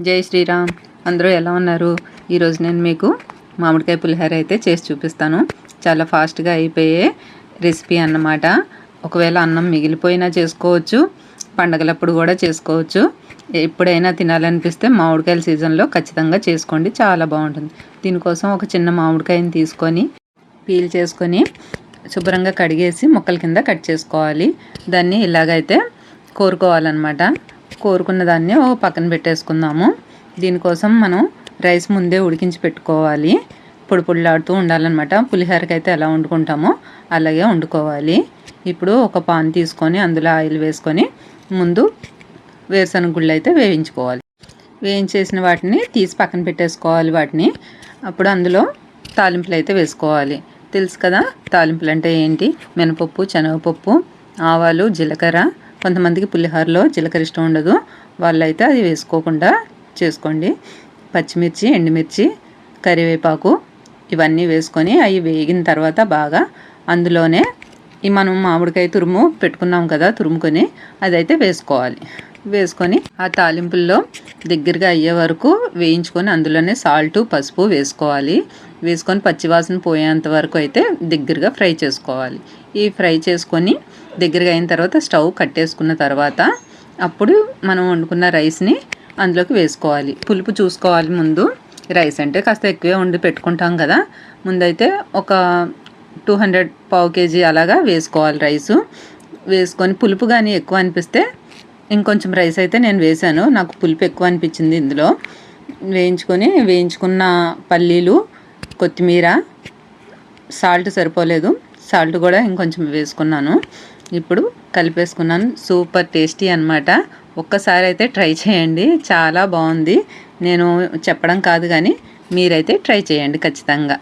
జై శ్రీరామ్. అందరూ ఎలా ఉన్నారు? ఈరోజు నేను మీకు మామిడికాయ పులిహోర అయితే చేసి చూపిస్తాను. చాలా ఫాస్ట్గా అయిపోయే రెసిపీ అన్నమాట. ఒకవేళ అన్నం మిగిలిపోయినా చేసుకోవచ్చు, పండగలప్పుడు కూడా చేసుకోవచ్చు. ఎప్పుడైనా తినాలనిపిస్తే మామిడికాయల సీజన్లో ఖచ్చితంగా చేసుకోండి, చాలా బాగుంటుంది. దీనికోసం ఒక చిన్న మామిడికాయని తీసుకొని పీల్ చేసుకొని శుభ్రంగా కడిగేసి ముక్కల కింద కట్ చేసుకోవాలి. దాన్ని ఇలాగైతే కోరుకోవాలన్నమాట. కోరుకున్న దాన్ని ఓ పక్కన పెట్టేసుకుందాము. దీనికోసం మనం రైస్ ముందే ఉడికించి పెట్టుకోవాలి. పొడి పొడిలాడుతూ ఉండాలన్నమాట. పులిహోరకి అయితే ఎలా వండుకుంటామో అలాగే వండుకోవాలి. ఇప్పుడు ఒక పాన్ తీసుకొని అందులో ఆయిల్ వేసుకొని ముందు వేరుశనగ గుళ్ళు అయితే వేయించుకోవాలి. వేయించేసిన వాటిని తీసి పక్కన పెట్టేసుకోవాలి. వాటిని అప్పుడు అందులో తాలింపులు అయితే వేసుకోవాలి. తెలుసు కదా తాలింపులు అంటే ఏంటి? మినపప్పు, శనగపప్పు, ఆవాలు, జీలకర్ర. కొంతమందికి పులిహోరలో జీలకర్ర ఇష్టం ఉండదు, వాళ్ళైతే అది వేసుకోకుండా చేసుకోండి. పచ్చిమిర్చి, ఎండుమిర్చి, కరివేపాకు ఇవన్నీ వేసుకొని అవి వేగిన తర్వాత బాగా అందులోనే ఈ మనం మామిడికాయ తురుము పెట్టుకున్నాం కదా, తురుముకొని అదైతే వేసుకోవాలి. వేసుకొని ఆ తాలింపుల్లో దగ్గరగా అయ్యే వరకు వేయించుకొని అందులోనే సాల్టు, పసుపు వేసుకోవాలి. వేసుకొని పచ్చివాసన పోయేంత వరకు అయితే దగ్గరగా ఫ్రై చేసుకోవాలి. ఈ ఫ్రై చేసుకొని దగ్గరగా అయిన తర్వాత స్టవ్ కట్టేసుకున్న తర్వాత అప్పుడు మనం వండుకున్న రైస్ని అందులోకి వేసుకోవాలి. పులుపు చూసుకోవాలి ముందు. రైస్ అంటే కాస్త ఎక్కువే వండి పెట్టుకుంటాం కదా, ముందైతే ఒక 200 పావు కేజీ అలాగా వేసుకోవాలి రైసు. వేసుకొని పులుపు కానీ ఎక్కువ అనిపిస్తే ఇంకొంచెం రైస్ అయితే నేను వేసాను, నాకు పులుపు ఎక్కువ అనిపించింది ఇందులో. వేయించుకున్న పల్లీలు, కొత్తిమీర, సాల్ట్ సరిపోలేదు, సాల్ట్ కూడా ఇంకొంచెం వేసుకున్నాను. ఇప్పుడు కలిపేసుకున్నాను. సూపర్ టేస్టీ అన్నమాట. ఒక్కసారి అయితే ట్రై చేయండి, చాలా బాగుంది. నేను చెప్పడం కాదు కానీ మీరైతే ట్రై చేయండి ఖచ్చితంగా.